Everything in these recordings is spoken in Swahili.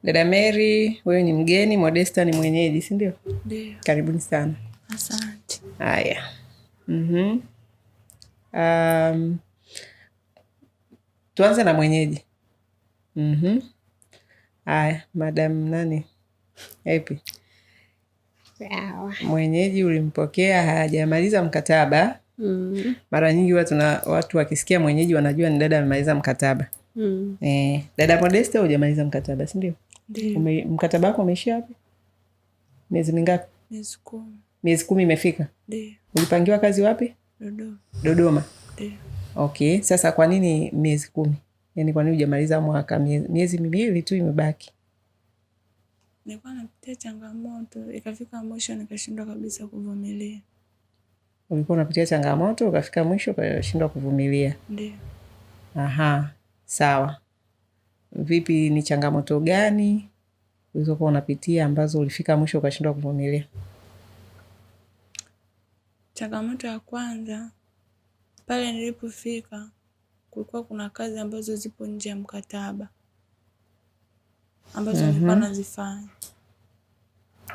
Dada Mary, wewe ni mgeni, Modesta ni mwenyeji, si ndio? Ndio. Karibuni sana. Asante. Haya. Tuanze na mwenyeji. Haya, madam nani? Epi. Sawa. Mwenyeji ulimpokea hajamaliza mkataba. Mara nyingi watu wakisikia mwenyeji wanajua ni dada amemaliza mkataba. Dada Modesta hujamaliza mkataba, si ndio? Ndio. Mkataba wako umeishia wapi? Miezi mingapi? Miezi 10. Miezi 10 imefika? Ndio. Ulipangiwa kazi wapi? Dodoma. Ndio. Okay, sasa kwa nini miezi 10? Yaani kwa nini hujamaliza mwaka? Miezi 2 tu imebaki. Nilikuwa napitia changamoto, ikafika mwisho nikashindwa kabisa kuvumilia. Ulikuwa unapitia changamoto, ukafika mwisho ukashindwa kuvumilia. Ndio. Aha, sawa. Vipi, ni changamoto gani ulizokuwa unapitia ambazo ulifika mwisho ukashindwa kuvumilia? Changamoto ya kwanza, pale nilipofika kulikuwa kuna kazi ambazo zipo nje ya mkataba ambazo nilikuwa nazifanya.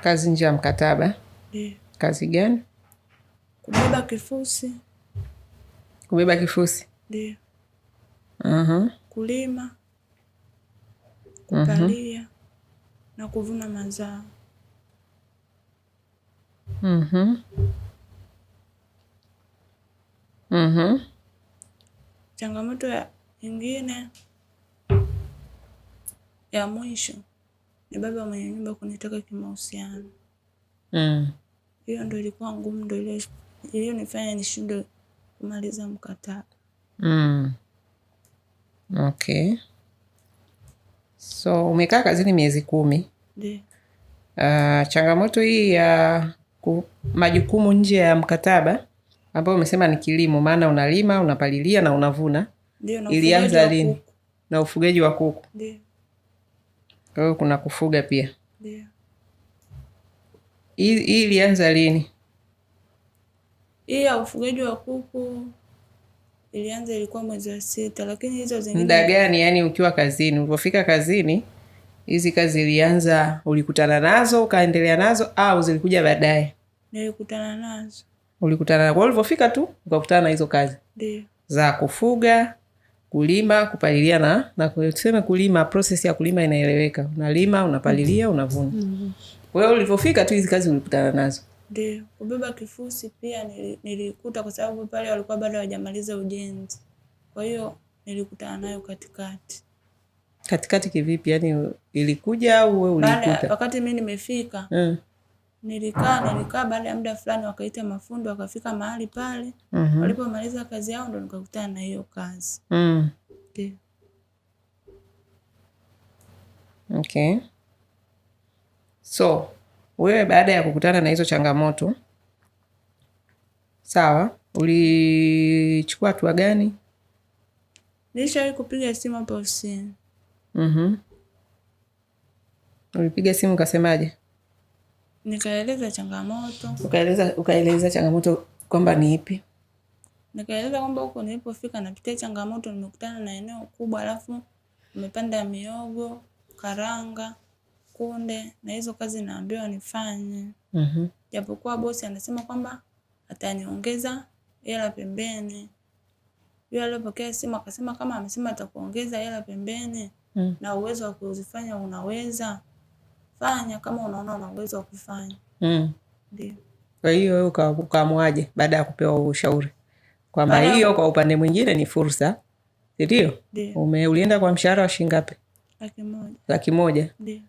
Kazi nje ya mkataba? Ndio. Kazi gani? Kubeba kifusi. Kubeba kifusi? Ndio. Kulima, kupalia na kuvuna mazao. Changamoto nyingine ya mwisho ni baba mwenye nyumba kunitaka kimahusiano. Hiyo ndio ilikuwa ngumu, ndio iliyonifanya nishindwe kumaliza mkataba. Okay. So umekaa kazini miezi 10. Ndio. Changamoto hii ya majukumu nje ya mkataba ambayo umesema ni kilimo, maana unalima, unapalilia na unavuna. Ndio, ilianza lini? Na ufugaji wa kuku. Ndio. Kwa hiyo kuna kufuga pia. Ndio. Hii ilianza lini? Hii ya ufugaji wa kuku ilikuwa mwezi wa 6, lakini hizo zingine. Muda gani yani ukiwa kazini? Ulipofika kazini hizi kazi ilianza, ulikutana nazo ukaendelea nazo au zilikuja baadaye? Nilikutana nazo. Ulikutana nazo. Kwa hiyo ulipofika tu ukakutana na hizo kazi? Ndio. Za kufuga, kulima, kupalilia na kusema kulima, process ya kulima inaeleweka. Unalima, unapalilia, unavuna. Kwa hiyo ulipofika tu hizi kazi ulikutana nazo? Ndio. Kubeba kifusi pia nilikuta, kwa sababu pale walikuwa bado hawajamaliza ujenzi. Kwa hiyo nilikutana nayo katikati. Katikati kivipi? Yani ilikuja au wewe ulikuta? Wakati mimi nimefika. Nilikaa baada ya muda fulani wakaita mafundi wakafika mahali pale. Walipomaliza kazi yao ndo nikakutana na hiyo kazi. Ndio. Okay. So, wewe baada ya kukutana na hizo changamoto, sawa, ulichukua hatua gani? Nilishawahi kupiga simu hapo ofisini. Ulipiga simu ukasemaje? Nikaeleza changamoto. Ukaeleza changamoto kwamba ni ipi? Nikaeleza kwamba huko nilipofika napitia changamoto, nimekutana na eneo kubwa, alafu nimepanda miogo, karanga, kunde, na hizo kazi naambiwa nifanye. Japokuwa bosi anasema kwamba ataniongeza hela pembeni. Yule aliyepokea simu akasema kama amesema atakuongeza hela pembeni na uwezo wa kuzifanya unaweza fanya, kama unaona una uwezo wa kufanya. Ndio. Kwa hiyo wewe ukaamwaje baada ya kupewa ushauri kwamba hiyo kwa upande mwingine ni fursa, ndio? Ulienda kwa mshahara wa shilingi ngapi? 100,000. Ndio.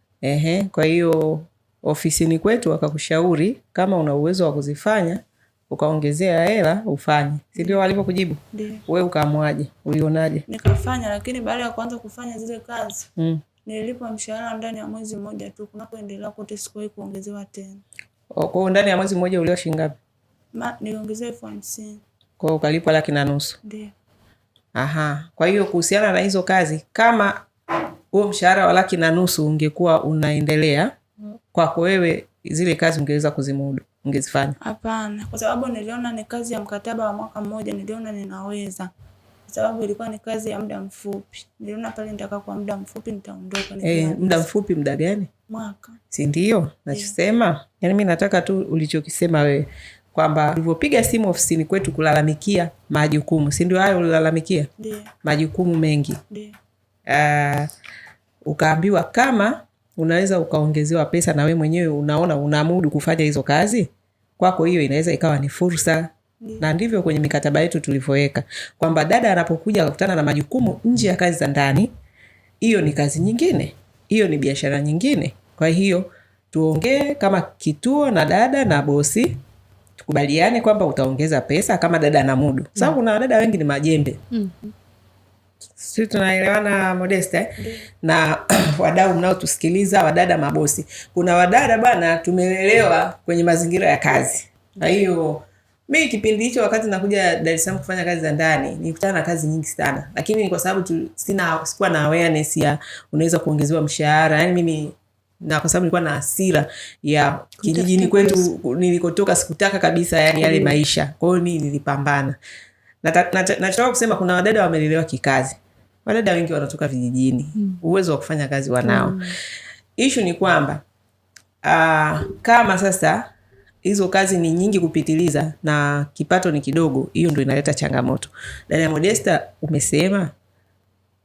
Kwa hiyo ofisini kwetu wakakushauri kama una uwezo wa kuzifanya ukaongezea hela ufanye, si ndio walivyokujibu? Ndio. Wewe ukaamwaje? Ulionaje? Nikafanya, lakini baada ya kuanza kufanya zile kazi nilipwa mshahara ndani ya mwezi mmoja tu, kunapoendelea kote sikuwahi kuongezewa tena. Kwa hiyo ndani ya mwezi mmoja ulio shilingi ngapi? Niliongezewa 50,000. Kwa hiyo ukalipwa 1,500,000. Ndio. Aha. Kwa hiyo kuhusiana na hizo kazi, kama huo mshahara wa 1,500,000 ungekuwa unaendelea kwako wewe, zile kazi ungeweza kuzimudu, ungezifanya? Hapana, kwa sababu niliona ni kazi ya mkataba wa mwaka mmoja, niliona ninaweza. Kwa sababu ilikuwa ni kazi ya muda mfupi. Niliona pale nitakaa kwa muda mfupi nitaondoka. Muda mfupi muda gani? Mwaka. Si ndio nachosema? Yaani mimi nataka tu ulichokisema wewe kwamba ulivyopiga simu ofisini kwetu kulalamikia majukumu, si ndio hayo ulilalamikia? Ndio. Majukumu mengi. Ndio. Ukaambiwa kama unaweza ukaongezewa pesa na we mwenyewe unaona unamudu kufanya hizo kazi, kwako hiyo inaweza ikawa ni fursa. Na ndivyo kwenye mikataba yetu tulivyoweka kwamba dada anapokuja kukutana na majukumu nje ya kazi za ndani, hiyo ni kazi nyingine, hiyo ni biashara nyingine. Kwa hiyo tuongee kama kituo na dada na bosi, tukubaliane kwamba utaongeza pesa kama dada anamudu. Sababu kuna wadada wengi ni majembe. Sisi tunaelewana Modesta na wadau mnaotusikiliza, wadada mabosi. Kuna wadada bwana tumelelewa kwenye mazingira ya kazi. Kwa hiyo mimi kipindi hicho wakati nakuja Dar es Salaam kufanya kazi za ndani, nilikutana na kazi nyingi sana. Lakini kwa sababu sikuwa na awareness ya unaweza kuongezewa mshahara. Yaani mimi na kwa sababu nilikuwa na hasira ya kijijini kwetu nilikotoka, sikutaka kabisa yani yale maisha. Kwa hiyo mimi nilipambana. Nataka kusema kuna wadada wamelelewa kikazi. Wadada wengi wanatoka vijijini. Uwezo wa kufanya kazi wanao. Issue ni kwamba kama sasa hizo kazi ni nyingi kupitiliza na kipato ni kidogo, hiyo ndio inaleta changamoto. Dada Modesta, umesema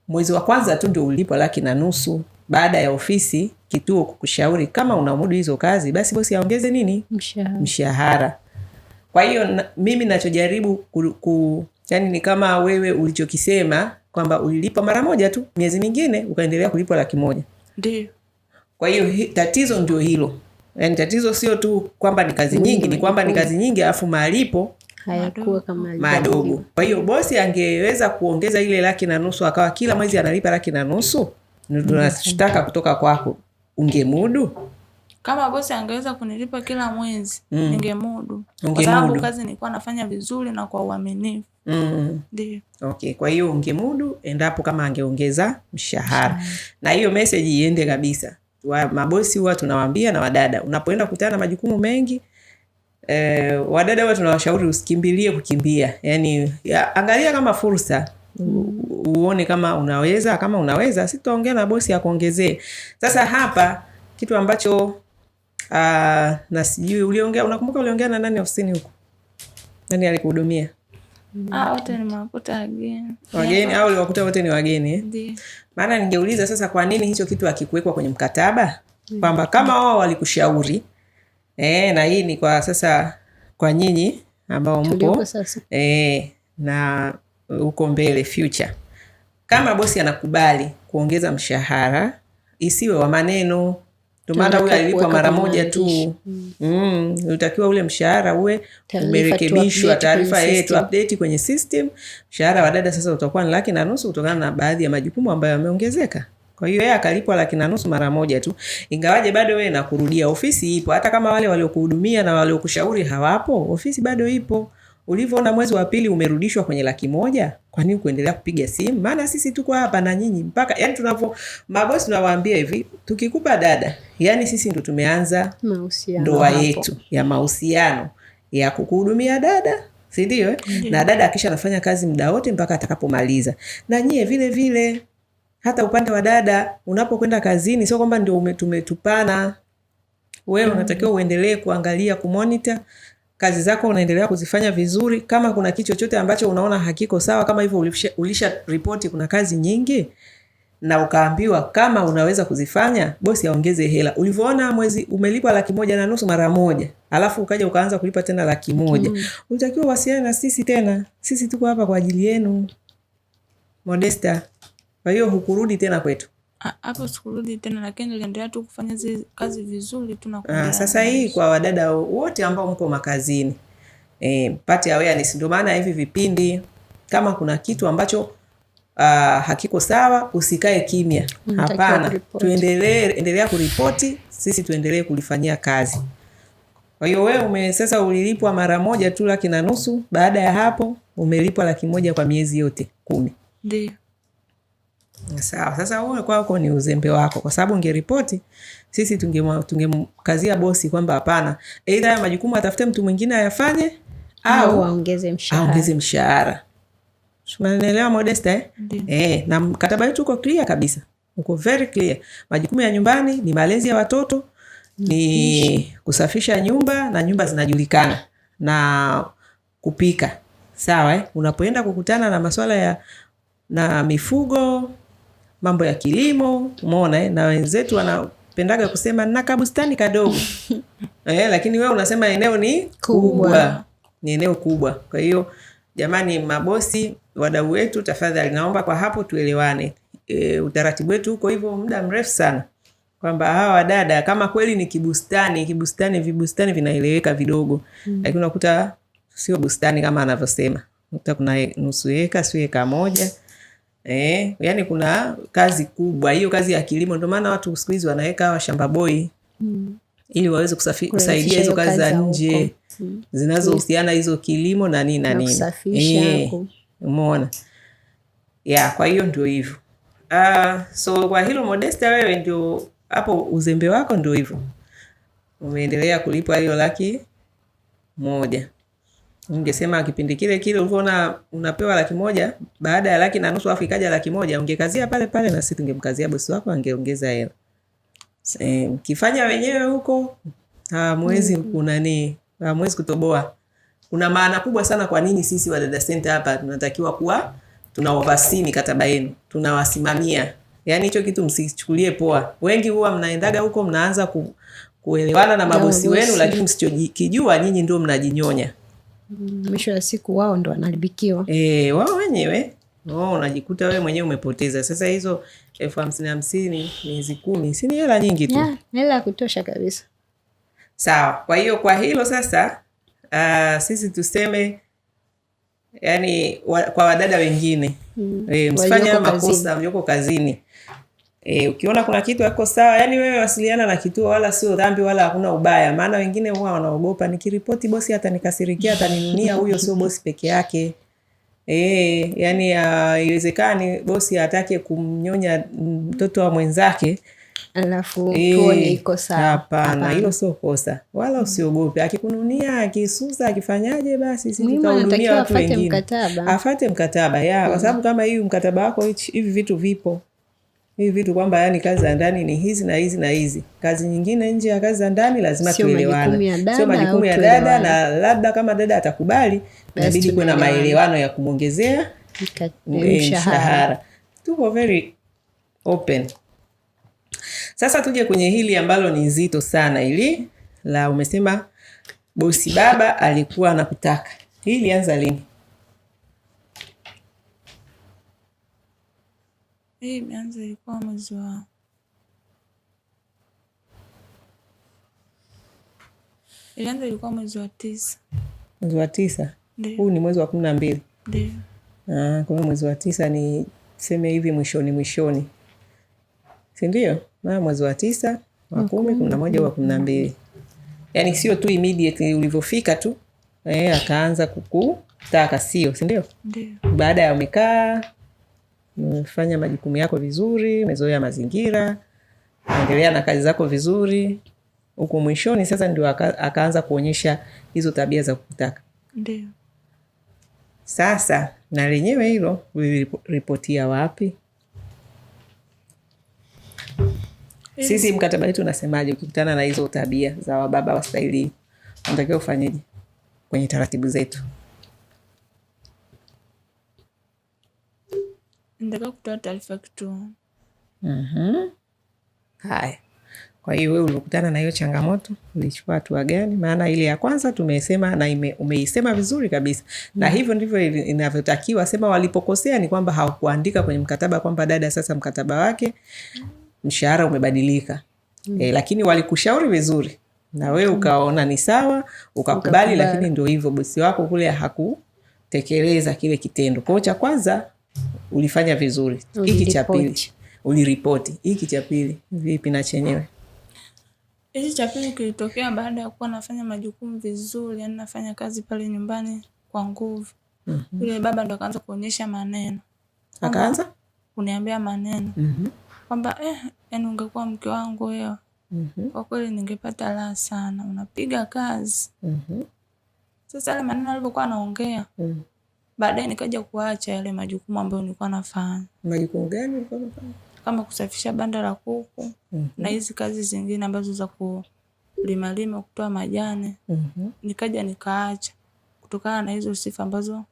mwezi wa kwanza tu ndio ulipwa 1,500,000 baada ya ofisi kituo kukushauri kama unamudu hizo kazi basi bosi aongeze nini? Mshahara. Kwa hiyo mimi nachojaribu yani ni kama wewe ulichokisema kwamba ulilipa mara moja tu, miezi mingine ukaendelea kulipwa 100,000. Ndio. Kwa hiyo tatizo ndio hilo. Yani tatizo sio tu kwamba ni kazi nyingi, ni kwamba ni kazi nyingi alafu malipo hayakuwa kama madogo. Kwa hiyo bosi angeweza kuongeza ile 1,500,000 akawa kila mwezi analipa 1,500,000, tunataka kutoka kwako, ungemudu? Kama bosi angeweza kunilipa kila mwezi, ningemudu. Kwa sababu kazi nilikuwa nafanya vizuri na kwa uaminifu. Ndio. Okay, kwa hiyo ungemudu endapo kama angeongeza mshahara. Na hiyo message iende kabisa. Mabosi huwa tunawaambia na wadada, unapoenda kukutana na majukumu mengi, wadada huwa tunawashauri usikimbilie kukimbia. Yaani angalia kama fursa. Uone kama unaweza sitaongea na bosi akuongezee. Sasa hapa kitu ambacho na sijui unakumbuka uliongea na nani ofisini huko? Nani alikuhudumia? Wote ni makuta wageni. Wageni au uliwakuta wote ni wageni? Ndio. Maana ningeuliza sasa kwa nini hicho kitu hakikuwekwa kwenye mkataba? Kwamba kama wao walikushauri na hii ni kwa sasa kwa nyinyi ambao mpo na uko mbele future. Kama bosi anakubali kuongeza mshahara, isiwe wa maneno. Ndio maana huyo alilipwa mara moja tu. Utakiwa ule mshahara uwe umerekebishwa, taarifa yetu update kwenye system. Mshahara wa dada sasa utakuwa ni 1,500,000 kutokana na baadhi ya majukumu ambayo yameongezeka. Kwa hiyo yeye akalipwa 1,500,000 mara moja tu. Ingawaje bado wewe na kurudia, ofisi ipo. Hata kama wale waliokuhudumia na waliokushauri hawapo, ofisi bado ipo. Ulivyoona mwezi wa pili umerudishwa kwenye 100,000, kwa nini kuendelea kupiga simu? Maana sisi tuko hapa na nyinyi mpaka yani mabosi tunawaambia hivi, tukikupa dada, yani sisi ndo tumeanza ndoa yetu ya mahusiano ya kukuhudumia dada, si ndio? Na dada akisha anafanya kazi muda wote mpaka atakapomaliza. Na nyie vile vile hata upande wa dada unapokwenda kazini sio kwamba ndio tumetupana. Wewe unatakiwa uendelee kuangalia, kumonitor kazi zako, unaendelea kuzifanya vizuri. Kama kuna kitu chochote ambacho unaona hakiko sawa, kama hivyo ulisha ripoti kuna kazi nyingi na ukaambiwa kama unaweza kuzifanya, bosi aongeze hela. Ulivyoona mwezi umelipwa 1,500,000 mara moja, alafu ukaja ukaanza kulipa tena 100,000. Unatakiwa wasiliane na sisi tena. Sisi tuko hapa kwa ajili yenu. Modesta. Kwa hiyo hukurudi tena kwetu. Hapo sikurudi tena, lakini niliendelea tu kufanya zile kazi vizuri tu na sasa hii kwa wadada wote ambao mko makazini, pate awareness. Ndio maana hivi vipindi kama kuna kitu ambacho hakiko sawa, usikae kimya. Hapana, endelea kuripoti, sisi tuendelee kulifanyia kazi. Kwa hiyo wewe sasa ulilipwa mara moja tu 1,500,000, baada ya hapo umelipwa 100,000 kwa miezi yote 10. Ndio. Sawa, sasa wewe kwako ni uzembe wako, kwa sababu ungeripoti, sisi tungemkazia bosi kwamba hapana, aidha majukumu atafute mtu mwingine ayafanye au aongeze mshahara. Umeelewa Modesta na mkataba wetu uko clear kabisa. Uko very clear. Majukumu ya nyumbani ni malezi ya watoto, ni kusafisha nyumba na nyumba zinajulikana, na kupika. Sawa Unapoenda kukutana na masuala na mifugo, mambo ya kilimo, umeona na wenzetu wanapendaga kusema na kabustani kadogo. Lakini wewe unasema eneo ni kubwa. Ni eneo kubwa. Kwa hiyo jamani, mabosi, wadau wetu, tafadhali naomba kwa hapo tuelewane. Utaratibu wetu huko hivyo muda mrefu sana, kwamba hawa wadada kama kweli ni vibustani vinaeleweka vidogo, lakini unakuta sio bustani kama anavyosema. Unakuta kuna nusu eka, sio eka moja. Yani kuna kazi kubwa. Hiyo kazi ya kilimo, ndio maana watu siku hizi wanaweka hawa shamba boy ili waweze kusaidia hizo kazi za nje zinazohusiana hizo kilimo na nini na nini. Umeona? Kwa hiyo ndio hivyo. So kwa hilo Modesta, wewe ndio hapo uzembe wako ndio hivyo. Umeendelea kulipwa hiyo 100,000. Ungesema kipindi kile ulivyoona unapewa 100,000, baada ya 1,500,000 afu ikaja 100,000, ungekazia pale na sisi tungemkazia bosi wako, angeongeza hela. Kifanya wenyewe huko hamwezi hamwezi kutoboa. Kuna maana kubwa sana kwa nini sisi Wadada Center hapa tunatakiwa kuwa tuna oversee mikataba yenu, tunawasimamia. Yani hicho kitu msichukulie poa. Wengi huwa mnaendaga huko mnaanza kuelewana na mabosi wenu, lakini msichokijua nyinyi ndio mnajinyonya. Mwisho wa siku wao ndo wanalibikiwa. Wao wenyewe. Unajikuta wewe mwenyewe umepoteza. Sasa hizo 50,000 miezi 10 si ni hela nyingi tu. Hela ya kutosha kabisa. Sawa. Kwa hiyo kwa hilo sasa sisi tuseme yani kwa wadada wengine msifanye makosa mlioko kazini. Ukiona kuna kitu yako sawa, yani wewe wasiliana na kituo, wala sio dhambi wala hakuna ubaya. Maana wengine huwa wanaogopa, nikiripoti bosi hata nikasirikia ataninunia. Huyo sio bosi peke yake. Yani haiwezekani bosi atake kumnyonya mtoto wa mwenzake alafu tuone iko sawa. Hapana, hilo sio kosa. Wala usiogope. Akikununia, akisusa, akifanyaje, basi sisi tutahudumia watu wengine. Afate mkataba. Kwa sababu kama hii mkataba wako hivi vitu vipo. Hivi vitu kwamba yani kazi za ndani ni hizi na hizi na hizi. Kazi nyingine nje ya kazi za ndani lazima tuelewane. Sio majukumu ya dada, na labda kama dada atakubali inabidi kuwe na maelewano ya kumongezea mshahara. Tuko very open. Sasa tuje kwenye hili ambalo ni zito sana, hili la umesema bosi baba alikuwa anakutaka. Hii ilianza lini? Imeanza ilikuwa mwezi wa mwezi wa 9. Mwezi wa 9? Huu ni mwezi wa 12. Ndio. Kwa hiyo mwezi wa 9 ni seme hivi mwishoni. Si ndio? Mwezi wa 9, wa 10, 11 wa 12. Yaani sio tu immediately ulivyofika tu akaanza kukutaka, sio, si ndio? Ndio. Baada ya umekaa umefanya majukumu yako vizuri, umezoea mazingira, endelea na kazi zako vizuri, huko mwishoni sasa ndio akaanza kuonyesha hizo tabia za kukutaka. Ndio. Sasa na lenyewe hilo uliripotia wapi? Sisi mkataba wetu unasemaje ukikutana na hizo tabia za wababa wa staili? Unatakiwa ufanyeje kwenye taratibu zetu? Ndio kutoa taarifa kituo. Haya. Kwa hiyo wewe ulikutana na hiyo changamoto, ulichukua hatua gani? Maana ile ya kwanza tumesema na umeisema vizuri kabisa. Na hivyo ndivyo inavyotakiwa. Sema walipokosea ni kwamba hawakuandika kwenye mkataba kwamba dada sasa mkataba wake mshahara umebadilika. Lakini walikushauri vizuri na wewe ukaona ni sawa, ukakubali, lakini ndio hivyo bosi wako kule hakutekeleza kile kitendo. Kwa cha kwanza ulifanya vizuri. Hiki cha pili uliripoti. Hiki cha pili vipi na chenyewe? Hiki cha pili kilitokea baada ya kuwa nafanya majukumu vizuri, yani nafanya kazi pale nyumbani kwa nguvu. Yule baba ndo akaanza kuonyesha maneno. Akaanza kuniambia maneno. Kwamba yani ungekuwa mke wangu wewe. Kwa kweli ningepata raha sana. Unapiga kazi. Sasa ile maneno alipokuwa anaongea Baadaye nikaja kuacha yale majukumu ambayo nilikuwa nafanya. Majukumu gani ulikuwa unafanya? Kama kusafisha banda la kuku na hizi kazi zingine ambazo za kulima, kutoa majani. Nikaja nikaacha kutokana na hizo sifa ambazo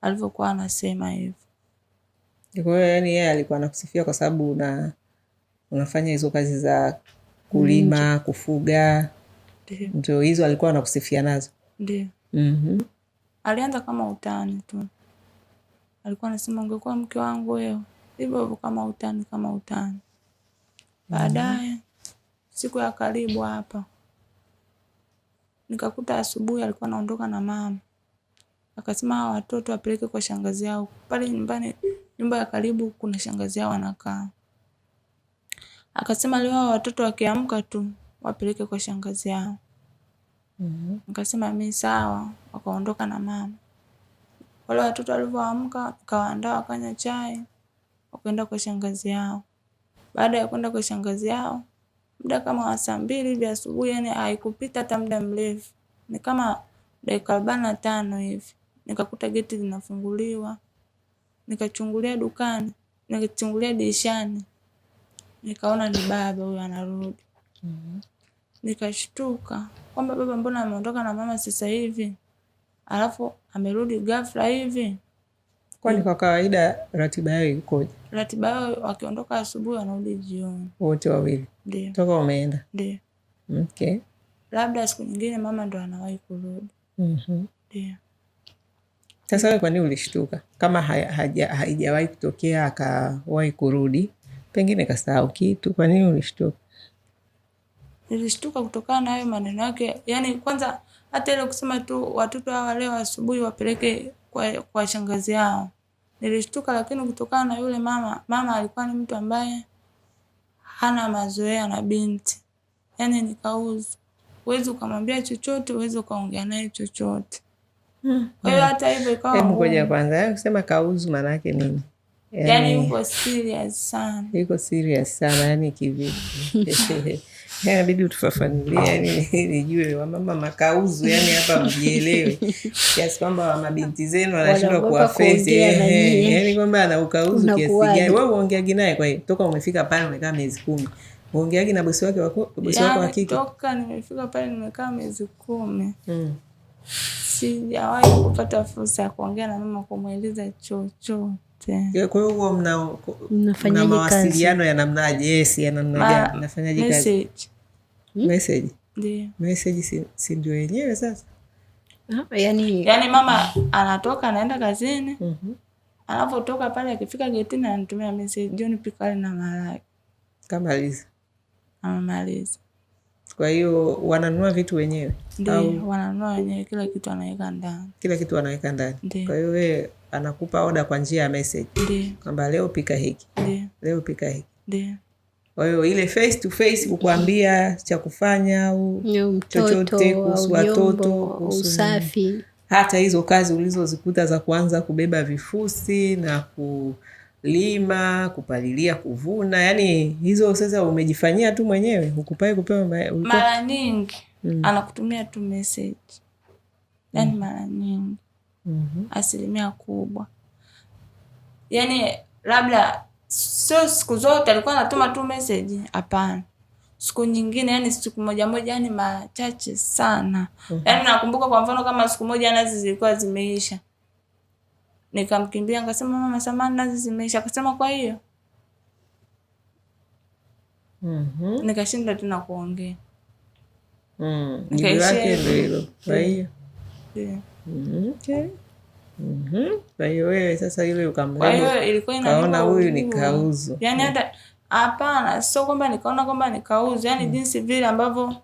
alivyokuwa anasema hivyo. Kwa hiyo yani yeye alikuwa anakusifia kwa sababu unafanya hizo kazi za kulima, kufuga. Ndio hizo alikuwa anakusifia nazo? Ndio. Alianza kama utani tu. Alikuwa anasema ungekuwa mke wangu wewe. Hivyo hivyo kama utani. Baadaye siku ya karibu hapa nikakuta asubuhi alikuwa anaondoka na mama. Akasema hawa watoto wapeleke kwa shangazi yao. Pale nyumbani, nyumba ya karibu kuna shangazi yao anakaa. Akasema leo hawa watoto wakiamka tu wapeleke kwa shangazi yao. Nikasema mimi sawa, wakaondoka na mama. Wale watoto walivyoamka, kawaandaa wakanywa chai, wakaenda kwa shangazi yao. Baada ya kwenda kwa shangazi yao, muda kama wa saa 2 hivi asubuhi, yani haikupita hata muda mrefu. Ni kama dakika 45 hivi. Nikakuta geti linafunguliwa. Nikachungulia dukani, nikachungulia dirishani. Nikaona ni baba huyo anarudi. Nikashtuka kwamba baba mbona ameondoka na mama sasa hivi? Alafu amerudi ghafla hivi. Kwani kwa kawaida ratiba yao ikoje? Ratiba yao wakiondoka asubuhi wanarudi jioni. Wote wawili? Ndio. Toka umeenda? Ndio. Okay. Labda siku nyingine mama ndo anawahi kurudi. Ndio. Sasa wewe kwa nini ulishtuka? Kama haijawahi kutokea akawahi kurudi, pengine kasahau kitu, kwa nini ulishtuka? Nilishtuka kutokana na hayo maneno yake. Yaani kwanza hata ile kusema tu watoto hawa leo asubuhi wapeleke kwa shangazi yao. Nilishtuka, lakini kutokana na yule mama alikuwa ni mtu ambaye hana mazoea na binti. Yaani nikauzu. Huwezi ukamwambia chochote, huwezi ukaongea naye chochote. Kwa hiyo hata hivyo ikawa. Hebu ngoja kwanza, kusema kauzu maana yake nini? Yaani yuko serious sana. Yuko serious sana, yani kivipi? Inabidi utufafanulie, yani nijue wamama makauzu, yani hapa mjielewe. Kiasi kwamba mabinti zenu wanashindwa kuwafezi, yani kwamba ana ukauzu kiasi gani? Wewe uongeaje naye? Kwa hiyo toka umefika pale umekaa miezi 10. Uongeaje na bosi wako wa kike? Toka nimefika pale nimekaa miezi 10. Sijawahi kupata fursa ya kuongea na mama kumweleza chochote. Kwa hiyo huo mna mawasiliano ya namnaje? Yes, ya namna gani? Mnafanyaje kazi? Message. Ndio. Message si ndio yenyewe sasa. Yaani mama anatoka anaenda kazini. Anapotoka pale akifika getini anatumia message, John pika na malaki. Kamaliza. Amaliza. Kwa hiyo wananunua vitu wenyewe? Ndio, wananunua wenyewe, kila kitu anaweka ndani. Kila kitu anaweka ndani. Kwa hiyo wewe anakupa order kwa njia ya message. Ndio. Kwamba leo pika hiki. Ndio. Leo pika hiki. Ndio. Kwa hiyo ile face to face kukuambia cha kufanya au chochote kuhusu watoto, kuhusu usafi. Hata hizo kazi ulizozikuta za kuanza kubeba vifusi na kulima, kupalilia, kuvuna, yani hizo sasa umejifanyia tu mwenyewe, ukupai kupewa mara nyingi anakutumia tu message. Yani mara nyingi. Asilimia kubwa. Yani labda sio siku zote alikuwa anatuma tu message, hapana. Siku nyingine, yani siku moja, yani machache sana. Yani nakumbuka kwa mfano kama siku moja nazi zilikuwa zimeisha. Nikamkimbia nikasema mama samahani nazi zimeisha. Akasema kwa hiyo. Nikashinda tena kuongea. Jibu lake ndio hilo. Kwa hiyo. Okay. Kwa hiyo wewe sasa yule kaona huyu ni kauzu. Yani hata hapana, sio kwamba nikaona kwamba ni kauzu, yani jinsi vile ambavyo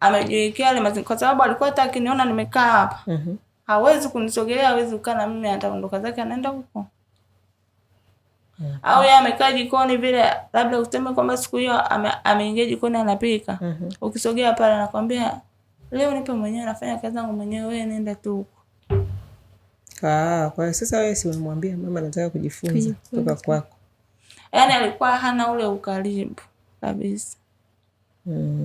amejiwekea ile mazingira, kwa sababu alikuwa hata akiniona nimekaa hapa. Hawezi kunisogelea, hawezi kukaa na mimi, ataondoka zake anaenda huko. Au yeye amekaa jikoni vile, labda useme kwamba siku hiyo ameingia jikoni anapika. Ukisogea pale anakuambia leo nipe mwenyewe, nafanya kazi zangu mwenyewe, wewe nenda tu huko. Kwa sasa wewe si unamwambia mama nataka kujifunza kutoka kwako. Yaani alikuwa hana ule ukaribu kabisa.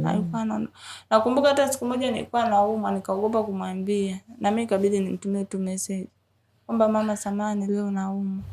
Alikuwa nakumbuka hata siku moja nilikuwa nauma, nikaogopa kumwambia. Na mimi ikabidi nimtumie tu message. kwamba mama, samahani, leo naumwa.